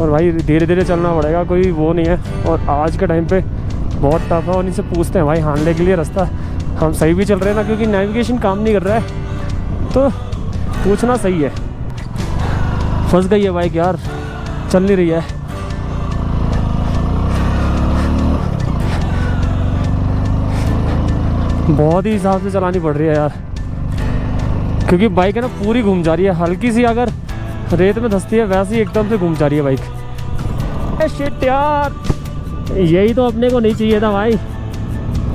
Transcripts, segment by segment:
और भाई धीरे धीरे चलना पड़ेगा, कोई वो नहीं है। और आज के टाइम पे बहुत टफ है। और इनसे पूछते हैं भाई हानले के लिए रास्ता हम सही भी चल रहे हैं ना, क्योंकि नेविगेशन काम नहीं कर रहा है, तो पूछना सही है। फंस गई है बाइक यार, चल नहीं रही है। बहुत ही हिसाब से चलानी पड़ रही है यार, क्योंकि बाइक है ना पूरी घूम जा रही है। हल्की सी अगर रेत में धंसती है वैसे ही एकदम से घूम जा रही है बाइक। शिट यार, यही तो अपने को नहीं चाहिए था भाई।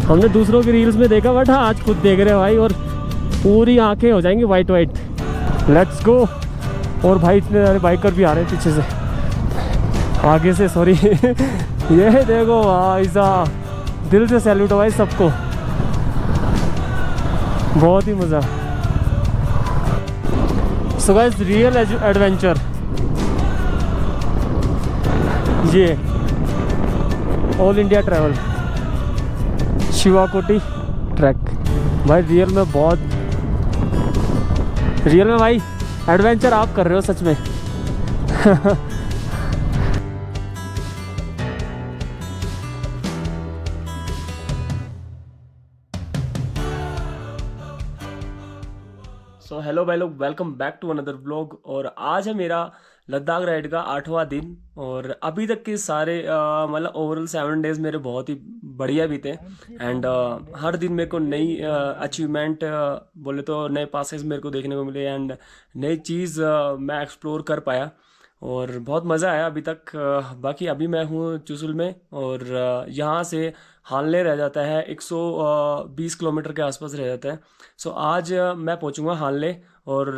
हमने दूसरों की रील्स में देखा, बट हाँ आज खुद देख रहे हैं भाई, और पूरी आंखें हो जाएंगी वाइट वाइट। Let's go. और भाई इतने सारे बाइकर भी आ रहे हैं पीछे से, आगे से, सॉरी। ये देखो भाई साहब, दिल से सैल्यूट है भाई सबको, बहुत ही मज़ा। सो गाइस, रियल एडवेंचर ये all India travel Shivakoti track. भाई रियल में बहुत, रियल में भाई एडवेंचर आप कर रहे हो सच में। सो हेलो भाई लोग, welcome back to another vlog. और आज है मेरा लद्दाख राइड का 8वां दिन। और अभी तक के सारे मतलब ओवरऑल 7 डेज़ मेरे बहुत ही बढ़िया बीते। एंड हर दिन मेरे को नई अचीवमेंट बोले तो नए पासेस मेरे को देखने को मिले, एंड नई चीज़ मैं एक्सप्लोर कर पाया और बहुत मज़ा आया अभी तक। बाकी अभी मैं हूँ चुशुल में, और यहाँ से हानले रह जाता है 120 किलोमीटर के आसपास रह जाता है। सो आज मैं पहुँचूँगा हानले, और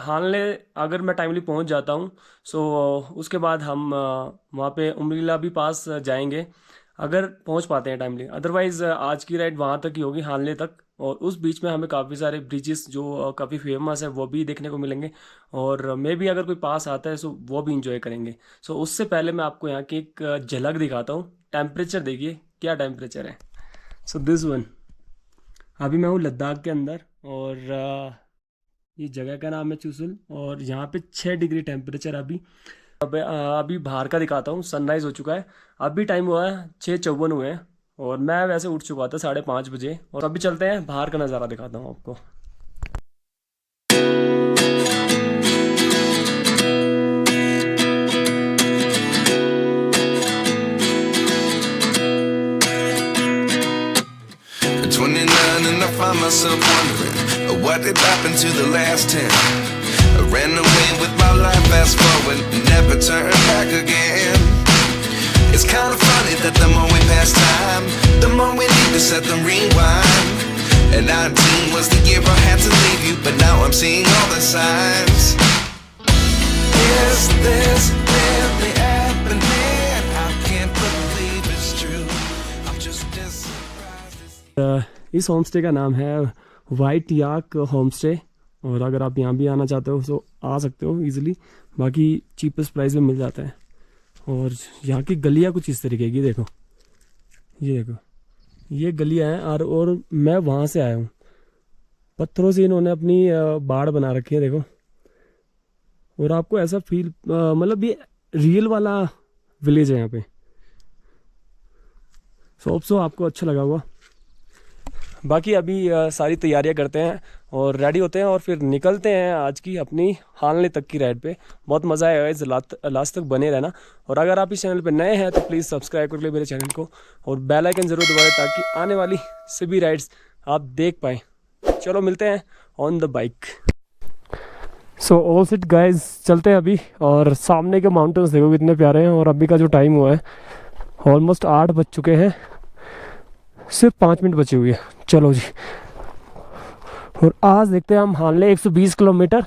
हानले अगर मैं टाइमली पहुँच जाता हूँ सो उसके बाद हम वहाँ पे उमरीला भी पास जाएंगे अगर पहुँच पाते हैं टाइमली। अदरवाइज़ आज की राइड वहाँ तक ही होगी, हानले तक। और उस बीच में हमें काफ़ी सारे ब्रिजेस जो काफ़ी फेमस है वो भी देखने को मिलेंगे, और मे भी अगर कोई पास आता है सो वो भी इंजॉय करेंगे। सो उससे पहले मैं आपको यहाँ की एक झलक दिखाता हूँ। टेम्परेचर देखिए क्या टेम्परेचर है। सो दिस वन, अभी मैं हूँ लद्दाख के अंदर, और ये जगह का नाम है चुशुल, और यहाँ पे 6 डिग्री टेम्परेचर अभी। अभी बाहर का दिखाता हूँ। सनराइज़ हो चुका है, अभी टाइम हुआ है 6:54 हुए हैं, और मैं वैसे उठ चुका था 5:30 बजे। और अभी चलते हैं बाहर का नज़ारा दिखाता हूँ आपको। And I find myself wondering what did happen to the last 10. I ran away with my life, fast forward, never turn back again. It's kind of funny that the more we pass time, the more we need to set them rewind. And 19 was the year I had to leave you, but now I'm seeing all the signs. Is this really happening? I can't believe it's true. I'm just as surprised as... इस home stay का नाम है white याक home stay, और अगर आप यहाँ भी आना चाहते हो तो आ सकते हो इजीली। बाकी चीपेस्ट प्राइस में मिल जाता है। और यहाँ की गलियाँ कुछ इस तरीके की, देखो ये देखो, ये गलियाँ हैं। और मैं वहाँ से आया हूँ, पत्थरों से इन्होंने अपनी बाड़ बना रखी है, देखो। और आपको ऐसा फील, मतलब ये रियल वाला विलेज है यहाँ पे। सो आपको अच्छा लगा होगा। बाकी अभी सारी तैयारियां करते हैं और रेडी होते हैं, और फिर निकलते हैं आज की अपनी हानले तक की राइड पे। बहुत मज़ा आएगा, इस लास्ट तक बने रहना। और अगर आप इस चैनल पे नए हैं तो प्लीज़ सब्सक्राइब कर ले मेरे चैनल को, और बेल आइकन ज़रूर दबाएं ताकि आने वाली सभी राइड्स आप देख पाएँ। चलो मिलते हैं on the bike. So all set guys, चलते हैं अभी। और सामने के माउंटेन्स देखो कितने प्यारे हैं। और अभी का जो टाइम हुआ है ऑलमोस्ट 8 बज चुके हैं, सिर्फ 5 मिनट बचे हुए हैं। चलो जी, और आज देखते हैं हम हानले 120 किलोमीटर,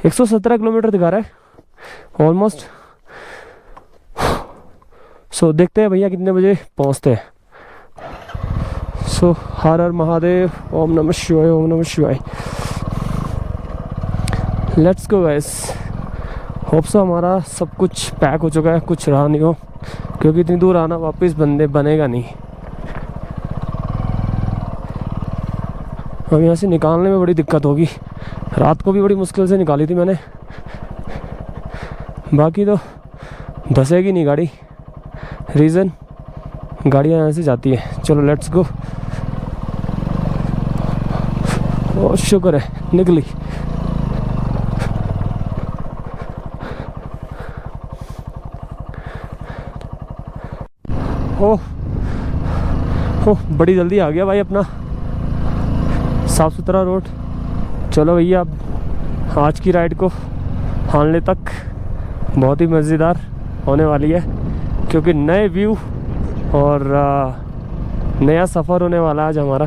117 किलोमीटर दिखा रहा है ऑलमोस्ट। सो देखते हैं भैया कितने बजे पहुंचते हैं। सो हर हर महादेव, ओम नमः शिवाय, ओम नमः शिवाय। Let's go guys. Hope so हमारा सब कुछ पैक हो चुका है, कुछ रहा नहीं हो, क्योंकि इतनी दूर आना वापस बनेगा नहीं। अब यहाँ से निकालने में बड़ी दिक्कत होगी, रात को भी बड़ी मुश्किल से निकाली थी मैंने। बाकी तो धसेगी नहीं गाड़ी, रीज़न गाड़ियाँ यहाँ से जाती है। चलो लेट्स गो। और शुक्र है निकली। ओह बड़ी जल्दी आ गया भाई अपना साफ़ सुथरा रोड। चलो भैया अब आज की राइड को हानले तक बहुत ही मज़ेदार होने वाली है, क्योंकि नए व्यू और नया सफ़र होने वाला है आज हमारा।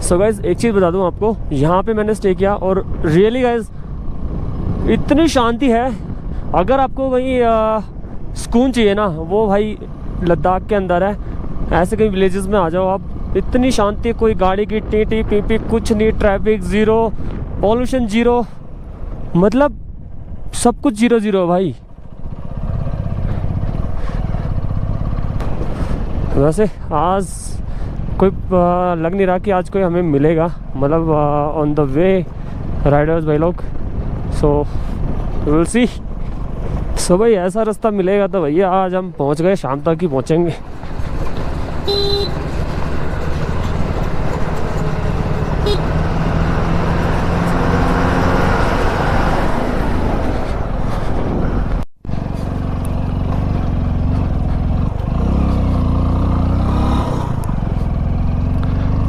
सो गाइज़ एक चीज़ बता दूं आपको, यहाँ पे मैंने स्टे किया और रियली गाइज़ इतनी शांति है। अगर आपको वही सुकून चाहिए ना, वो भाई लद्दाख के अंदर है। ऐसे कहीं विलेजेस में आ जाओ आप, इतनी शांति, कोई गाड़ी की टी टी पी पी कुछ नहीं, ट्रैफिक ज़ीरो, पॉल्यूशन ज़ीरो, मतलब सब कुछ ज़ीरो ज़ीरो भाई। वैसे आज कोई लग नहीं रहा कि आज कोई हमें मिलेगा, मतलब ऑन द वे राइडर्स भाई लोग। So will see. सो भाई ऐसा रास्ता मिलेगा तो भैया आज हम पहुंच गए, शाम तक ही पहुंचेंगे।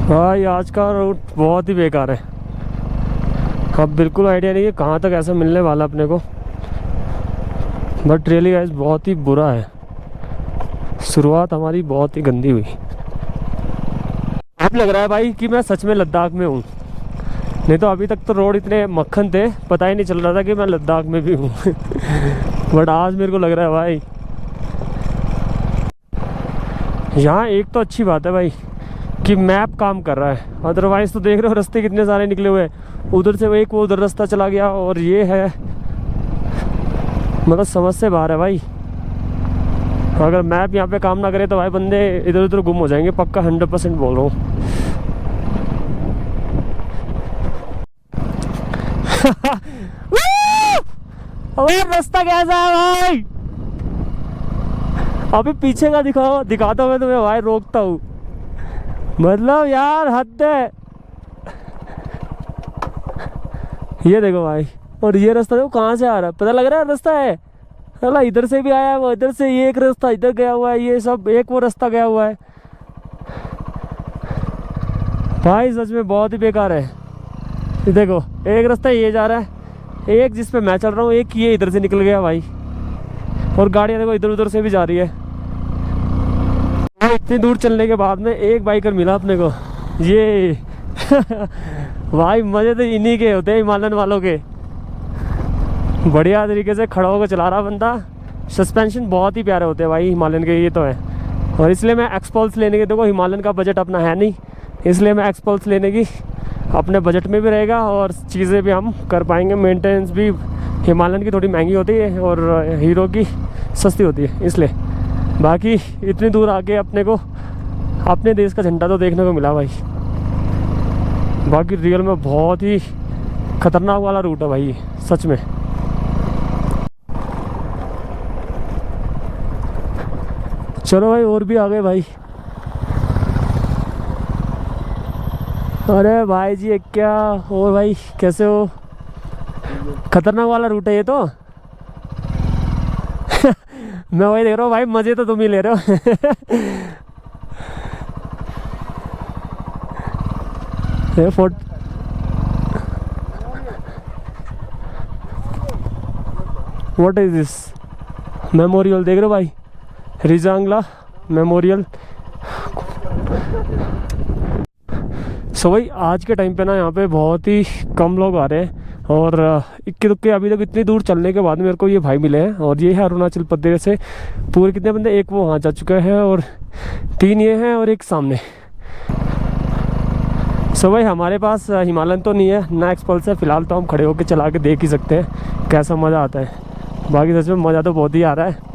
भाई आज का रूट बहुत ही बेकार है। अब बिल्कुल आइडिया नहीं है कहाँ तक ऐसा मिलने वाला अपने को, बट रियली गाइस बहुत ही बुरा है। शुरुआत हमारी बहुत ही गंदी हुई। अब लग रहा है भाई कि मैं सच में लद्दाख में हूँ, नहीं तो अभी तक तो रोड इतने मक्खन थे, पता ही नहीं चल रहा था कि मैं लद्दाख में भी हूँ। बट आज मेरे को लग रहा है भाई। यहाँ एक तो अच्छी बात है भाई कि मैप काम कर रहा है, अदरवाइज़ तो देख रहे हो रास्ते कितने सारे निकले हुए हैं। उधर से एक वो उधर रास्ता चला गया और ये है, मतलब समझ से बाहर है भाई। अगर मैप यहाँ पे काम ना करे तो भाई बंदे इधर उधर गुम हो जाएंगे, पक्का 100% बोल रहा हूँ। अबे रास्ता कैसा है भाई? अभी पीछे का दिखाता हूँ मैं तुम्हें भाई, रोकता हूँ। मतलब यार हद है। ये देखो भाई, और ये रास्ता देखो कहाँ से आ रहा है, पता लग रहा है रास्ता है। अला इधर से भी आया है, वो इधर से, ये एक रास्ता इधर गया हुआ है, ये सब एक वो रास्ता गया हुआ है। भाई सच में बहुत ही बेकार है। ये देखो एक रास्ता ये जा रहा है, एक जिस पे मैं चल रहा हूँ, एक ये इधर से निकल गया भाई, और गाड़ियाँ देखो इधर उधर से भी जा रही है। इतनी दूर चलने के बाद में एक बाइकर मिला अपने को, ये भाई मज़े तो इन्हीं के होते हैं, हिमालयन वालों के। बढ़िया तरीके से खड़ा होकर चला रहा बंदा। सस्पेंशन बहुत ही प्यारे होते हैं भाई हिमालयन के, ये तो है। और इसलिए मैं एक्सपल्स लेने के, देखो हिमालयन का बजट अपना है नहीं, इसलिए मैं एक्सपल्स लेने की अपने बजट में भी रहेगा और चीज़ें भी हम कर पाएंगे। मेंटेनेंस भी हिमालयन की थोड़ी महंगी होती है और हीरो की सस्ती होती है, इसलिए। बाकी इतनी दूर आके अपने को अपने देश का झंडा तो देखने को मिला भाई। बाकी रियल में बहुत ही खतरनाक वाला रूट है भाई, सच में। चलो भाई और भी आ गए भाई। अरे भाई जी ये क्या, और भाई कैसे हो? खतरनाक वाला रूट है ये तो। मैं वही देख रहा हूँ भाई, मजे तो तुम ही ले रहे हो। What is this? मेमोरियल देख रहे हो भाई, रिजांगला मेमोरियल। सो भाई आज के टाइम पे ना यहाँ पे बहुत ही कम लोग आ रहे हैं, और इक्के दुक्के अभी तक इतनी दूर चलने के बाद मेरे को ये भाई मिले हैं। और ये है अरुणाचल प्रदेश से पूरे कितने बंदे, एक वो वहाँ जा चुका है और 3 ये हैं और एक सामने। सो भाई हमारे पास हिमालयन तो नहीं है ना एक्सपल्स है फ़िलहाल, तो हम खड़े होकर चला के देख ही सकते हैं कैसा मज़ा आता है। बाकी सच में मज़ा तो बहुत ही आ रहा है।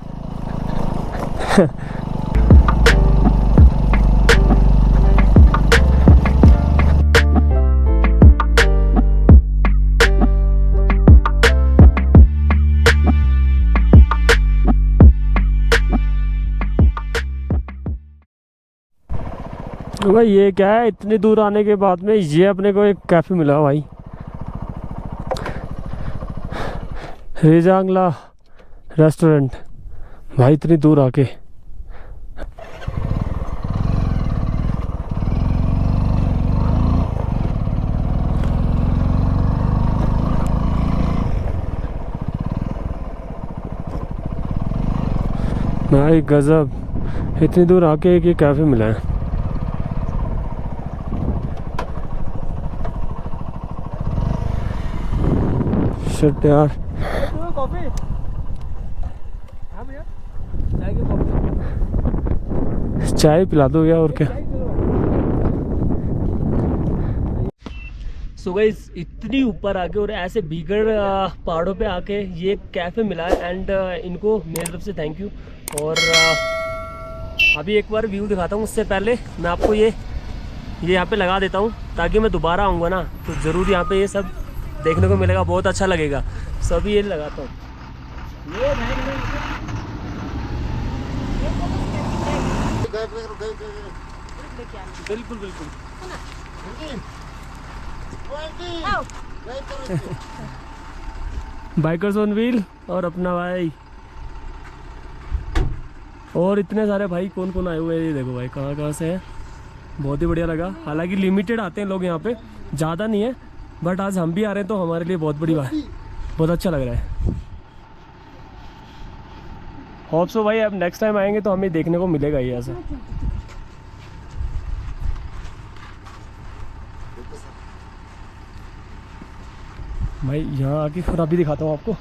भाई ये क्या है, इतनी दूर आने के बाद में ये अपने को एक कैफ़े मिला भाई, रेजांगला रेस्टोरेंट। भाई इतनी दूर आके भाई गजब, इतनी दूर आके एक ये कैफ़े मिला है। शिट यार, कॉफी हाँ भैया, चाय की कॉफी, चाय पिला दो या और क्या। सो गाइस इतनी ऊपर आके और ऐसे भीगड़ पहाड़ों पे आके ये कैफ़े मिला है एंड इनको मेरी तरफ से थैंक यू। और अभी एक बार व्यू दिखाता हूँ, उससे पहले मैं आपको ये यहाँ पे लगा देता हूँ ताकि मैं दोबारा आऊँगा ना तो ज़रूर यहाँ पे ये सब देखने को मिलेगा, बहुत अच्छा लगेगा। सो अभी ये लगाता हूँ। बिल्कुल बिल्कुल बाइकर्स ऑन व्हील और अपना भाई, और इतने सारे भाई कौन कौन आए हुए हैं ये देखो भाई, कहाँ कहाँ से हैं। बहुत ही बढ़िया लगा, हालांकि लिमिटेड आते हैं लोग यहाँ पे, ज़्यादा नहीं है, बट आज हम भी आ रहे हैं तो हमारे लिए बहुत बड़ी बात, बहुत अच्छा लग रहा है। होप सो भाई अब नेक्स्ट टाइम आएंगे तो हमें देखने को मिलेगा ही ऐसा। भाई यहाँ आके फिर अभी दिखाता हूँ आपको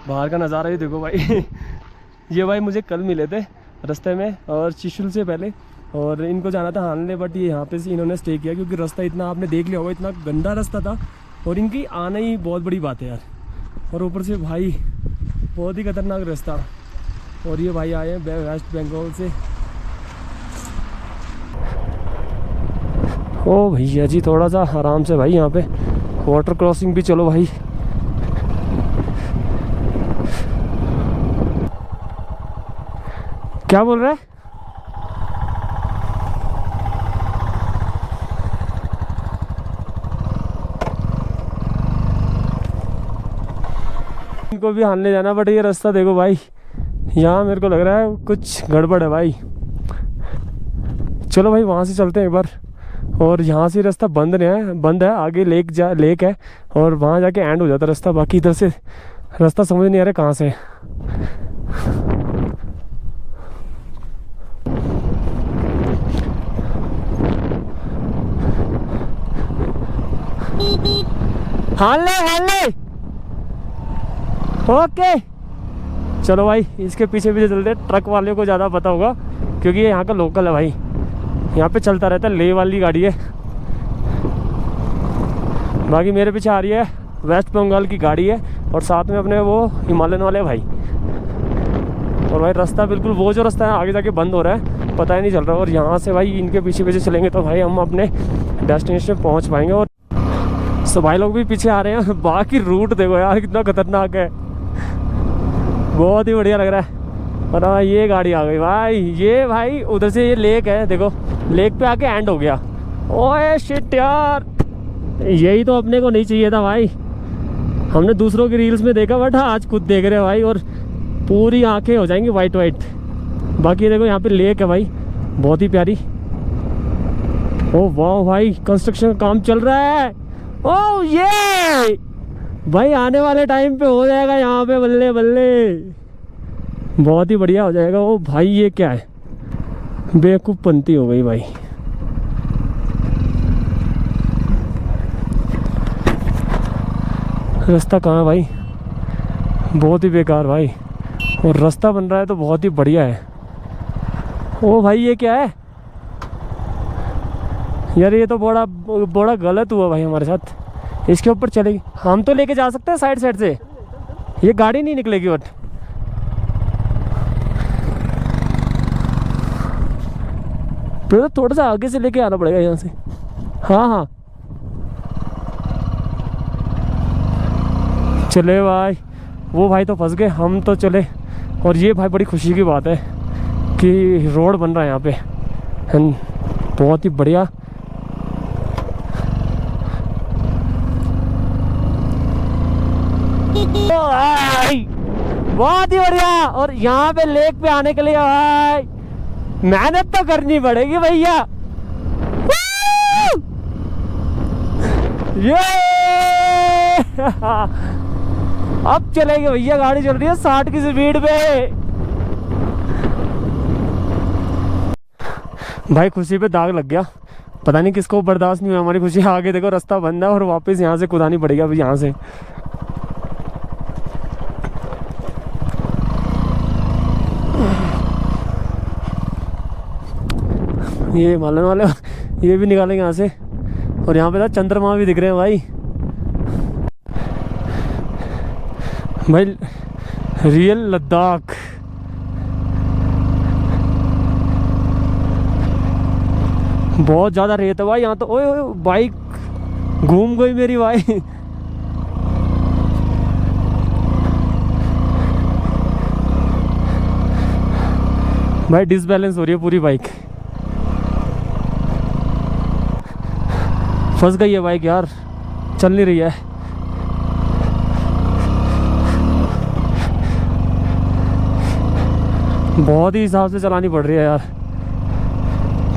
बाहर का नज़ारा, ये देखो भाई ये भाई मुझे कल मिले थे रास्ते में और चिशुल से पहले, और इनको जाना था हानले, बट ये यहाँ पे से इन्होंने स्टे किया क्योंकि रास्ता इतना आपने देख लिया होगा, इतना गंदा रास्ता था और इनकी आना ही बहुत बड़ी बात है यार। और ऊपर से भाई बहुत ही खतरनाक रास्ता। और ये भाई आए हैं वेस्ट बंगाल से। ओ भैया जी थोड़ा सा आराम से भाई, यहाँ पे वाटर क्रॉसिंग भी चलो भाई। क्या बोल रहा है? इनको भी हारने जाना, बट ये रास्ता देखो भाई, यहाँ मेरे को लग रहा है कुछ गड़बड़ है भाई। चलो भाई वहाँ से चलते हैं एक बार। और यहाँ से रास्ता बंद है, आगे लेक है और वहाँ जाके एंड हो जाता है रास्ता। बाकी इधर से रास्ता समझ नहीं आ रहा कहाँ से है। हाल ले ओके चलो भाई, इसके पीछे पीछे चलते। ट्रक वाले को ज़्यादा पता होगा क्योंकि ये यहाँ का लोकल है भाई, यहाँ पे चलता रहता है, ले वाली गाड़ी है। बाकी मेरे पीछे आ रही है वेस्ट बंगाल की गाड़ी है और साथ में अपने वो हिमालयन वाले भाई। और भाई रास्ता बिल्कुल वो जो रास्ता है आगे जाके बंद हो रहा है, पता ही नहीं चल रहा। और यहाँ से भाई इनके पीछे पीछे चलेंगे तो भाई हम अपने डेस्टिनेशन पे पहुँच पाएंगे। और सो भाई लोग भी पीछे आ रहे हैं। बाकी रूट देखो यार कितना खतरनाक है, बहुत ही बढ़िया लग रहा है। और हाँ ये गाड़ी आ गई भाई, ये भाई उधर से ये लेक है, देखो लेक पे आके एंड हो गया। ओए शिट यार, यही तो अपने को नहीं चाहिए था भाई। हमने दूसरों की रील्स में देखा, बट आज खुद देख रहे हैं भाई और पूरी आंखें हो जाएंगी वाइट वाइट। बाकी देखो यहाँ पे लेक है भाई, बहुत ही प्यारी। ओ वाह भाई, कंस्ट्रक्शन का काम चल रहा है। ओ ये भाई आने वाले टाइम पे हो जाएगा यहाँ पे, बल्ले बल्ले, बहुत ही बढ़िया हो जाएगा। ओ भाई ये क्या है, बेवकूफ़पंती हो गई भाई। रास्ता कहाँ है भाई, बहुत ही बेकार भाई। और रास्ता बन रहा है तो बहुत ही बढ़िया है। ओ भाई ये क्या है यार, ये तो बड़ा गलत हुआ भाई हमारे साथ। इसके ऊपर चलेगी, हम तो लेके जा सकते हैं साइड साइड से, ये गाड़ी नहीं निकलेगी। बट तो थोड़ा सा आगे से लेके आना पड़ेगा यहाँ से। हाँ हाँ चले भाई, वो भाई तो फंस गए, हम तो चले। और ये भाई बड़ी खुशी की बात है कि रोड बन रहा है यहाँ पे। बहुत ही बढ़िया। बहुत ही बढ़िया। और यहाँ पे लेक पे आने के लिए भाई मेहनत तो करनी पड़ेगी भैया। ये अब चलेगी भैया, गाड़ी चल रही है 60 की स्पीड पे। भाई खुशी पे दाग लग गया, पता नहीं किसको बर्दाश्त नहीं हुआ हमारी खुशी। आगे देखो रास्ता बंद है और वापस यहाँ से कुदानी पड़ेगी अभी यहाँ से। ये मालन वाले ये भी निकालेंगे यहाँ से। और यहाँ पे ना चंद्रमा भी दिख रहे हैं भाई। भाई रियल लद्दाख। बहुत ज़्यादा रेत है भाई यहाँ तो। ओए ओए बाइक घूम गई मेरी भाई। भाई डिसबैलेंस हो रही है पूरी बाइक, फंस गई है बाइक यार, चल नहीं रही है। बहुत ही हिसाब से चलानी पड़ रही है यार,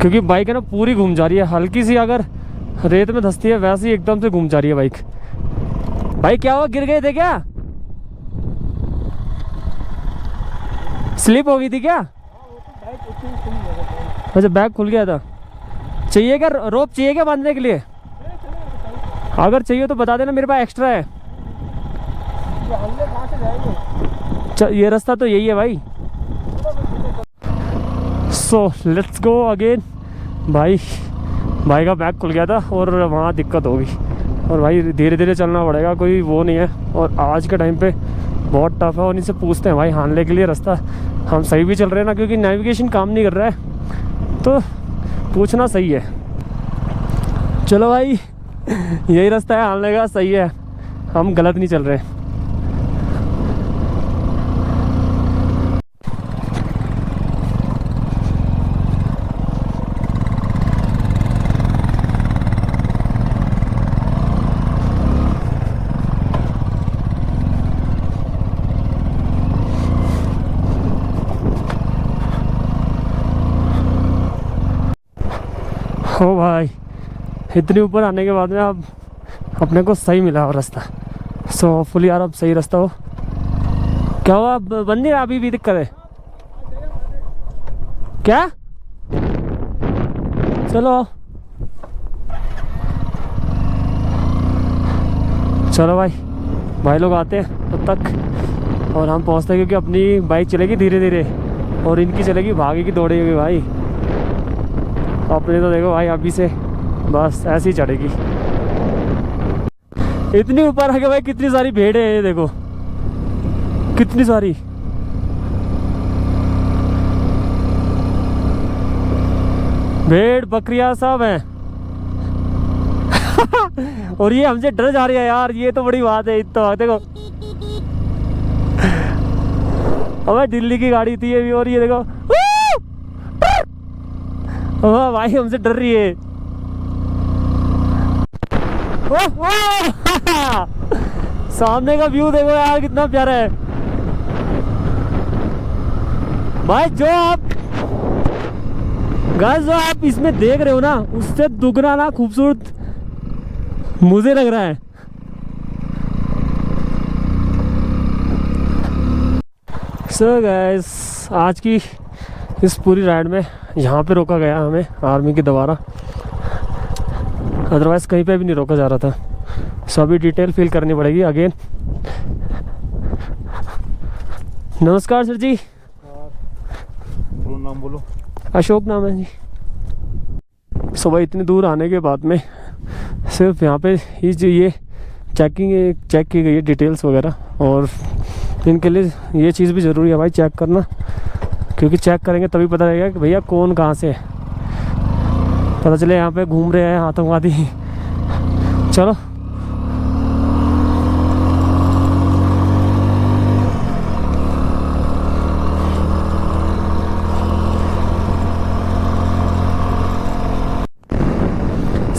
क्योंकि बाइक है ना पूरी घूम जा रही है। हल्की सी अगर रेत में धंसती है वैसे ही एकदम से घूम जा रही है बाइक। भाई क्या हुआ, गिर गए थे क्या? स्लिप हो गई थी क्या? अच्छा बैग खुल गया था। चाहिए क्या रोप, चाहिए क्या बांधने के लिए? अगर चाहिए तो बता देना, मेरे पास एक्स्ट्रा है। ये रास्ता तो यही है भाई। So let's go again. भाई का बैग खुल गया था और वहाँ दिक्कत होगी। और भाई धीरे धीरे चलना पड़ेगा, कोई वो नहीं है। और आज के टाइम पे बहुत टफ है। और इनसे पूछते हैं भाई हानले के लिए रास्ता हम सही भी चल रहे हैं ना, क्योंकि नेविगेशन काम नहीं कर रहा है तो पूछना सही है। चलो भाई यही रास्ता है हानले का, सही है, हम गलत नहीं चल रहे। हो भाई इतने ऊपर आने के बाद में अब अपने को सही मिला और रास्ता। सो होपफुली यार अब सही रास्ता हो। क्या हुआ, अब बंद नहीं रहा? अभी भी दिक्कत है क्या? चलो चलो भाई लोग आते हैं तब तक और हम पहुंचते हैं, क्योंकि अपनी बाइक चलेगी धीरे धीरे और इनकी चलेगी भागेगी दौड़ेगी भाई। अपने तो देखो भाई अभी से बस ऐसे ही चढ़ेगी। इतनी ऊपर आके भाई कितनी सारी भेड़ है, ये देखो कितनी सारी। भेड़ बकरियां सब हैं। और ये हमसे डर जा रही है यार, ये तो बड़ी बात है। तो देखो अबे दिल्ली की गाड़ी थी ये भी, और ये देखो हाँ भाई हमसे डर रही है। सामने का व्यू देखो यार कितना प्यारा है भाई। जो आप इसमें देख रहे हो ना, उससे दुगना ना खूबसूरत मुझे लग रहा है। सो गाइस आज की इस पूरी राइड में यहाँ पे रोका गया हमें आर्मी के द्वारा, अदरवाइज़ कहीं पे भी नहीं रोका जा रहा था। सो अभी डिटेल फिल करनी पड़ेगी अगेन। नमस्कार सर जी। नाम बोलो। अशोक नाम है जी। सो भाई इतनी दूर आने के बाद में सिर्फ यहाँ पे ही जो ये चेक की गई है डिटेल्स वगैरह, और इनके लिए ये चीज़ भी ज़रूरी है भाई चेक करना, क्योंकि चेक करेंगे तभी पता लगेगा कि भैया कौन कहाँ से है। पता चले यहाँ पे घूम रहे हैं आतंकवादी। चलो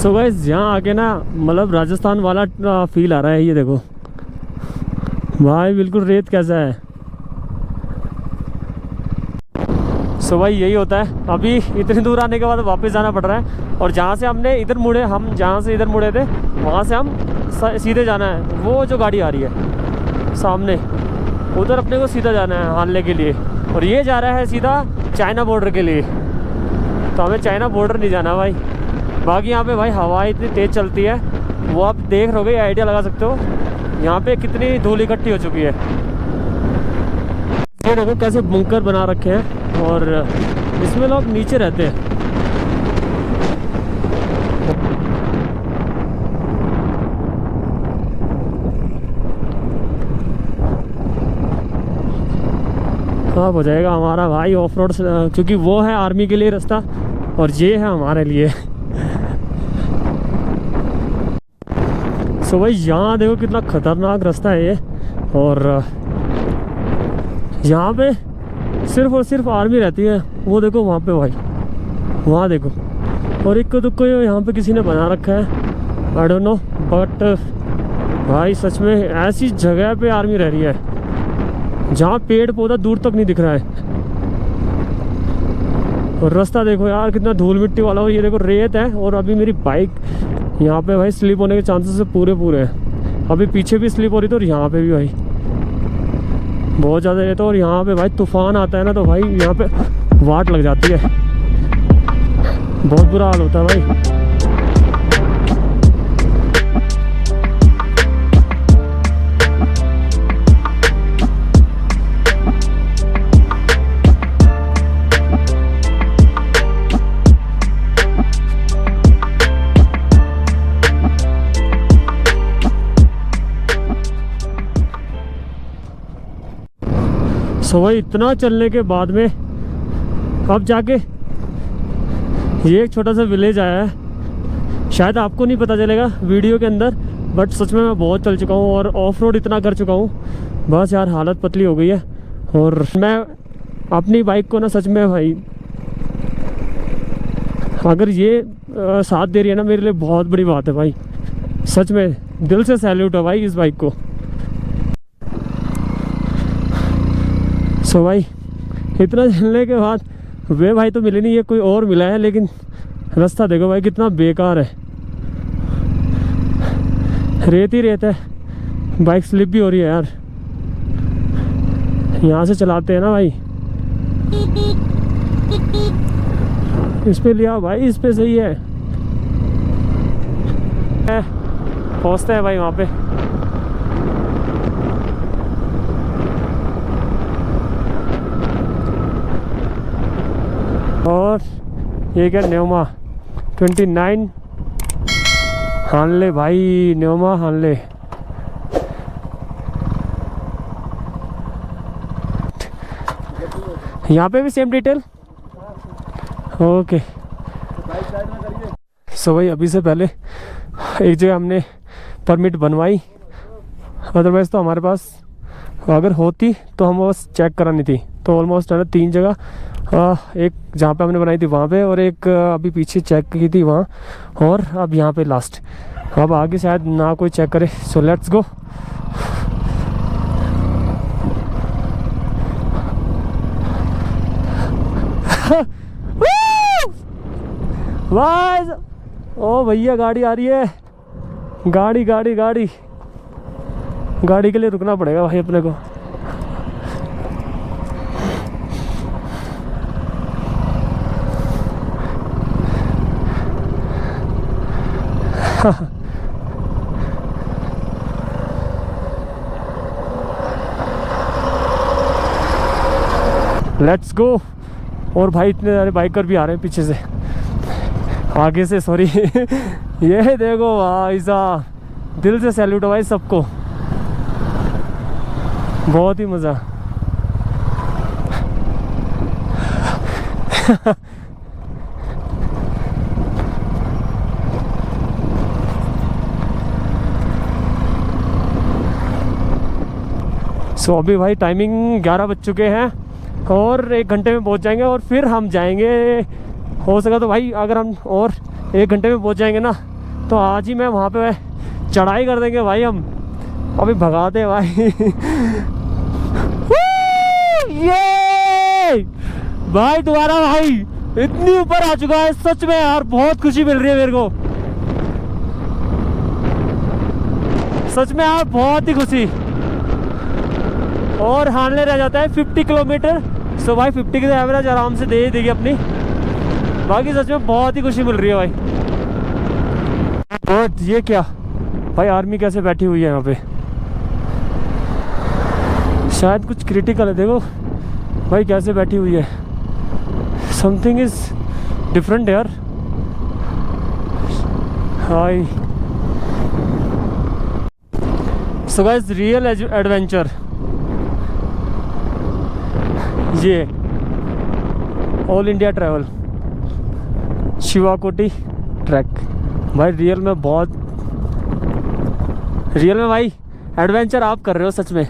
सो गाइस यहाँ आके ना मतलब राजस्थान वाला फील आ रहा है। ये देखो भाई बिल्कुल रेत कैसा है। सो भाई यही होता है, अभी इतनी दूर आने के बाद वापस जाना पड़ रहा है। और जहाँ से हमने इधर मुड़े, हम जहाँ से इधर मुड़े थे वहाँ से हम सीधे जाना है। वो जो गाड़ी आ रही है सामने, उधर अपने को सीधा जाना है हानले के लिए। और ये जा रहा है सीधा चाइना बॉर्डर के लिए। तो हमें चाइना बॉर्डर नहीं जाना भाई। बाकी यहाँ पे भाई हवा इतनी तेज़ चलती है, वो आप देख रहोगे, आइडिया लगा सकते हो यहाँ पे कितनी धूल इकट्ठी हो चुकी है। ये देखो कैसे बुंकर बना रखे हैं और इसमें लोग नीचे रहते हैं। हाँ हो जाएगा हमारा भाई ऑफ रोड, क्योंकि वो है आर्मी के लिए रास्ता और ये है हमारे लिए। सो भाई यहाँ देखो कितना खतरनाक रास्ता है ये। और यहाँ पे सिर्फ और सिर्फ आर्मी रहती है। वो देखो वहाँ पे भाई, वहाँ देखो। और एक तो यहाँ पे किसी ने बना रखा है, आई डोंट नो, बट भाई सच में ऐसी जगह पे आर्मी रह रही है जहाँ पेड़ पौधा दूर तक नहीं दिख रहा है। और रास्ता देखो यार कितना धूल मिट्टी वाला हो। ये देखो रेत है और अभी मेरी बाइक यहाँ पे भाई स्लिप होने के चांसेस पूरे हैं। अभी पीछे भी स्लिप हो रही थी और यहाँ पे भी भाई बहुत ज़्यादा रेत है। और यहाँ पे भाई तूफान आता है ना तो भाई यहाँ पे वाट लग जाती है, बहुत बुरा हाल होता है भाई। सो भाई इतना चलने के बाद में अब जाके ये एक छोटा सा विलेज आया है। शायद आपको नहीं पता चलेगा वीडियो के अंदर, बट सच में मैं बहुत चल चुका हूँ और ऑफ रोड इतना कर चुका हूँ, बस यार हालत पतली हो गई है। और मैं अपनी बाइक को ना सच में भाई, अगर ये साथ दे रही है ना मेरे लिए बहुत बड़ी बात है भाई। सच में दिल से सैल्यूट है भाई इस बाइक को। सो भाई इतना चलने के बाद वे भाई तो मिले नहीं, ये कोई और मिला है। लेकिन रास्ता देखो भाई कितना बेकार है, रेत ही रेत है। बाइक स्लिप भी हो रही है यार। यहाँ से चलाते हैं ना भाई, इस पे लिया भाई, इस पे सही है। पहुँचते हैं भाई वहाँ पे। और ये क्या न्योमा 29 हानले भाई, न्योमा हानले। यहाँ पे भी सेम डिटेल, ओके। सो भाई अभी से पहले एक जगह हमने परमिट बनवाई, अदरवाइज़ तो हमारे पास अगर होती तो हम बस चेक करानी थी। तो ऑलमोस्ट है ना 3 जगह, एक जहाँ पे हमने बनाई थी वहाँ पे, और एक अभी पीछे चेक की थी वहाँ, और अब यहाँ पे लास्ट। अब आगे शायद ना कोई चेक करे। So let's go. भाई ओ भैया गाड़ी आ रही है, गाड़ी गाड़ी गाड़ी गाड़ी के लिए रुकना पड़ेगा भाई अपने को। Let's go. और भाई इतने सारे बाइकर भी आ रहे हैं पीछे से, आगे से, सॉरी। ये देखो भाई साहब, दिल से सैल्यूट है भाई सबको, बहुत ही मज़ा। सो अभी भाई टाइमिंग 11 बज चुके हैं और 1 घंटे में पहुंच जाएंगे। और फिर हम जाएंगे, हो सका तो भाई अगर हम और 1 घंटे में पहुंच जाएंगे ना तो आज ही मैं वहाँ पे चढ़ाई कर देंगे भाई हम। अभी भगाते हैं भाई। ये भाई तुम्हारा भाई इतनी ऊपर आ चुका है सच में यार, बहुत खुशी मिल रही है मेरे को सच में यार, बहुत ही खुशी। और हानले रह जाता है 50 किलोमीटर। सो भाई 50 की एवरेज आराम से दे ही देगी अपनी। बाकी सच में बहुत ही खुशी मिल रही है भाई। और ये क्या भाई, आर्मी कैसे बैठी हुई है यहाँ पे, शायद कुछ क्रिटिकल है। देखो भाई कैसे बैठी हुई है, समथिंग इज डिफरेंट यार। हाय सो गाइस, रियल एडवेंचर ये all India travel Shivakoti track भाई, रियल में भाई एडवेंचर आप कर रहे हो सच में।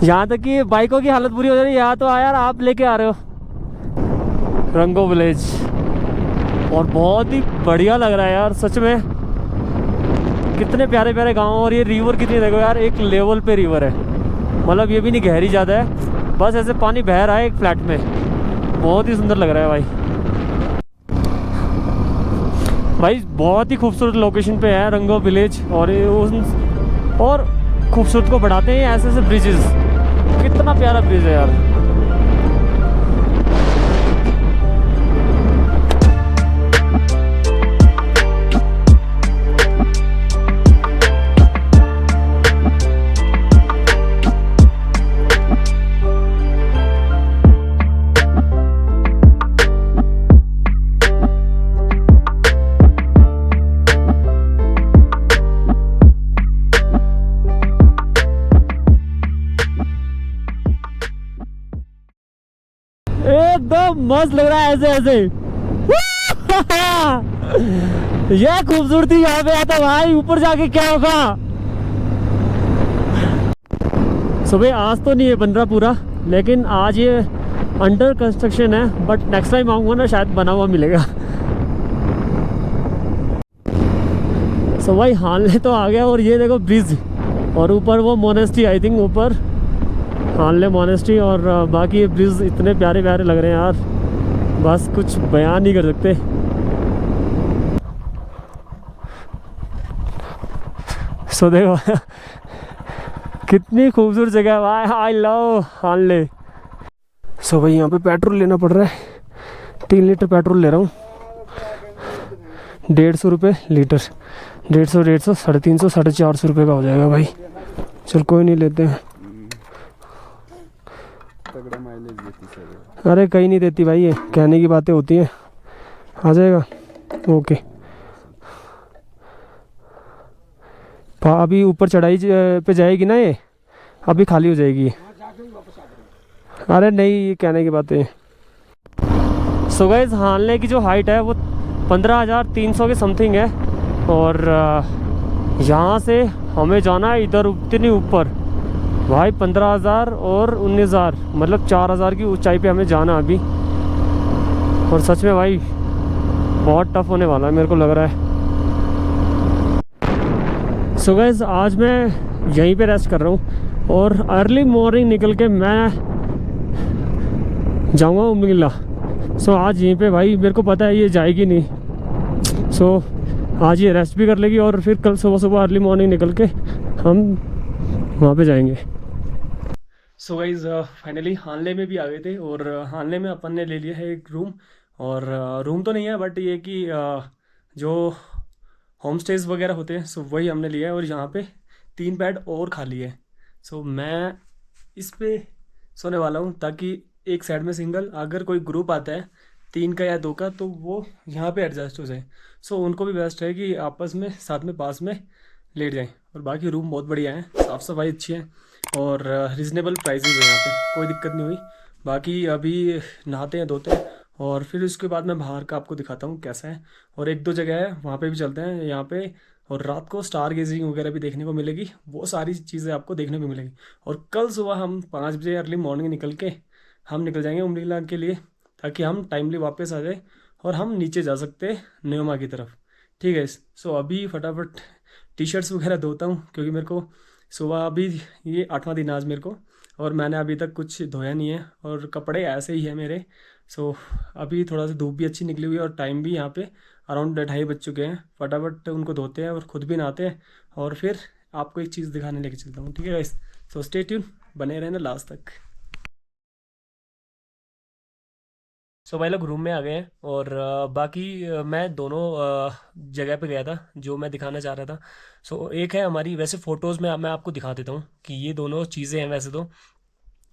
यहाँ तक कि बाइकों की हालत बुरी हो जा रही है, यहाँ तो यार आप लेके आ रहे हो रंगो विलेज। और बहुत ही बढ़िया लग रहा है यार सच में, कितने प्यारे प्यारे गांव। और ये रिवर कितनी, देखो यार एक लेवल पे रिवर है, मतलब ये भी नहीं गहरी ज़्यादा है, बस ऐसे पानी बह रहा है एक फ्लैट में। बहुत ही सुंदर लग रहा है भाई बहुत ही खूबसूरत लोकेशन पे है रंगो विलेज। और खूबसूरत को बढ़ाते हैं ऐसे ऐसे ब्रिजेस। कितना प्यारा ब्रिज है यार। एकदम मस्त लग रहा है ऐसे ऐसे। ये खूबसूरती यहाँ पे आता भाई, ऊपर जाके क्या होगा। सुबह आज तो नहीं है बन रहा पूरा, लेकिन आज ये अंडर कंस्ट्रक्शन है, बट नेक्स्ट टाइम आऊँगा ना शायद बना हुआ मिलेगा। सो भाई हानले तो आ गया, और ये देखो ब्रिज, और ऊपर वो मोनेस्ट्री, आई थिंक ऊपर हानले मोनेस्ट्री। और बाकी ये ब्रिज इतने प्यारे प्यारे लग रहे हैं यार, बस कुछ बयान नहीं कर सकते। सो देखो कितनी खूबसूरत जगह है भाई, आई लव हानले। सो भाई यहाँ पे पेट्रोल लेना पड़ रहा है, 3 लीटर पेट्रोल ले रहा हूँ, 150 रुपये लीटर। 150 350 450 रुपये का हो जाएगा भाई। चल कोई नहीं, लेते हैं। तगड़ा माइलेज देती सर। अरे कहीं नहीं देती भाई, ये कहने की बातें होती हैं। आ जाएगा ओके। अभी ऊपर चढ़ाई पे जाएगी ना ये, अभी खाली हो जाएगी। अरे नहीं, ये कहने की बातें। सो गाइस हानले की जो हाइट है वो 15,300 के समथिंग है। और यहाँ से हमें जाना है इधर उतनी ऊपर भाई, 15,000 और 19,000, मतलब 4,000 की ऊंचाई पे हमें जाना अभी। और सच में भाई बहुत टफ होने वाला है मेरे को लग रहा है। सो गाइस आज मैं यहीं पे रेस्ट कर रहा हूँ, और अर्ली मॉर्निंग निकल के मैं जाऊँगा उम्मीला। सो आज यहीं पे भाई मेरे को पता है ये जाएगी नहीं, सो आज ये रेस्ट भी कर लेगी, और फिर कल सुबह सुबह अर्ली मॉर्निंग निकल के हम वहाँ पे जाएंगे। सो गाइज फाइनली हानले में भी आ गए थे, और हानले में अपन ने ले लिया है एक रूम। और रूम तो नहीं है, बट ये कि जो होम स्टेज वगैरह होते हैं, सो वही हमने लिया है। और यहाँ पे 3 बेड और खाली है, सो मैं इस पे सोने वाला हूँ, ताकि एक साइड में सिंगल, अगर कोई ग्रुप आता है 3 का या 2 का, तो वो यहाँ पे एडजस्ट हो जाए। सो उनको भी बेस्ट है कि आपस में साथ में पास में लेट जाएं। और बाकी रूम बहुत बढ़िया है, साफ़ सफाई अच्छी है, और रिजनेबल प्राइसेस है, यहाँ पे कोई दिक्कत नहीं हुई। बाकी अभी नहाते हैं धोते हैं, और फिर उसके बाद मैं बाहर का आपको दिखाता हूँ कैसा है। और 1-2 जगह है वहाँ पे भी चलते हैं यहाँ पे, और रात को स्टार गेजिंग वगैरह भी देखने को मिलेगी, वो सारी चीज़ें आपको देखने को मिलेगी। और कल सुबह हम 5 बजे अर्ली मॉर्निंग निकल के हम निकल जाएंगे उम्रीला के लिए, ताकि हम टाइमली वापस आ जाए और हम नीचे जा सकते हैं न्योमा की तरफ। ठीक है। सो अभी फटाफट टी शर्ट्स वगैरह धोता हूँ, क्योंकि मेरे को सुबह अभी ये 8वां दिन आज मेरे को, और मैंने अभी तक कुछ धोया नहीं है और कपड़े ऐसे ही है मेरे। सो अभी थोड़ा सा धूप भी अच्छी निकली हुई है और टाइम भी यहाँ पे अराउंड 2:30 बज चुके हैं। फटाफट उनको धोते हैं और ख़ुद भी नहाते हैं, और फिर आपको एक चीज़ दिखाने लेके चलता हूँ। ठीक है गाइस, सो स्टे ट्यून, बने रहना लास्ट तक। सो भाई लोग रूम में आ गए हैं, और बाकी मैं दोनों जगह पे गया था जो मैं दिखाना चाह रहा था। सो एक है हमारी, वैसे फ़ोटोज़ में मैं आपको दिखा देता हूँ कि ये दोनों चीज़ें हैं वैसे तो,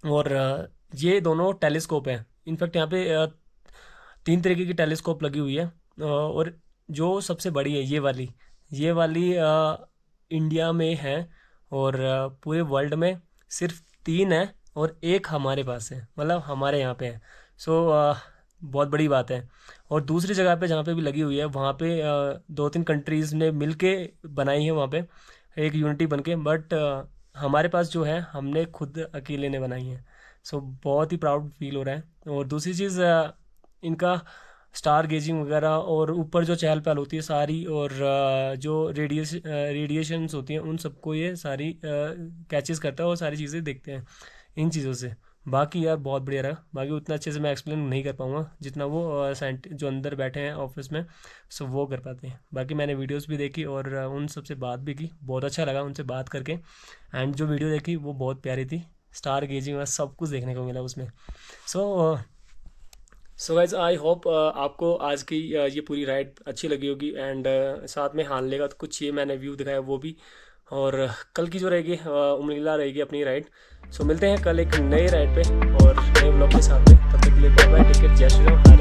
और ये दोनों टेलीस्कोप हैं। इनफैक्ट यहाँ पे 3 तरीके की टेलीस्कोप लगी हुई है, और जो सबसे बड़ी है ये वाली इंडिया में है, और पूरे वर्ल्ड में सिर्फ 3 है, और एक हमारे पास है, मतलब हमारे यहाँ पे है। सो बहुत बड़ी बात है। और दूसरी जगह पे जहाँ पे भी लगी हुई है, वहाँ पे 2-3 कंट्रीज़ ने मिल के बनाई है, वहाँ पे एक यूनिटी बन के, बट हमारे पास जो है हमने खुद अकेले ने बनाई है। सो बहुत ही प्राउड फील हो रहा है। और दूसरी चीज़, इनका स्टार गेजिंग वगैरह, और ऊपर जो चहल पहल होती है सारी, और जो रेडिएशंस होती हैं, उन सबको ये सारी कैचेस करता है और सारी चीज़ें देखते हैं इन चीज़ों से। बाकी यार बहुत बढ़िया रहा। बाकी उतना अच्छे से मैं एक्सप्लेन नहीं कर पाऊँगा जितना वो जो अंदर बैठे हैं ऑफिस में, सो वो कर पाते हैं। बाकी मैंने वीडियोस भी देखी और उन सबसे बात भी की, बहुत अच्छा लगा उनसे बात करके। एंड जो वीडियो देखी वो बहुत प्यारी थी, स्टार गेजिंग और सब कुछ देखने को मिला उसमें। सो गाइज, आई होप आपको आज की ये पूरी राइड अच्छी लगी होगी। एंड साथ में हान लेगा तो कुछ ये मैंने व्यू दिखाया वो भी, और कल की जो रहेगी उम्मीदवार रहेगी अपनी राइड। सो मिलते हैं कल एक नए राइड पे और नए ब्लॉग के साथ में। तब तक के लिए बाय बाय, टेक केयर, जय श्री राम।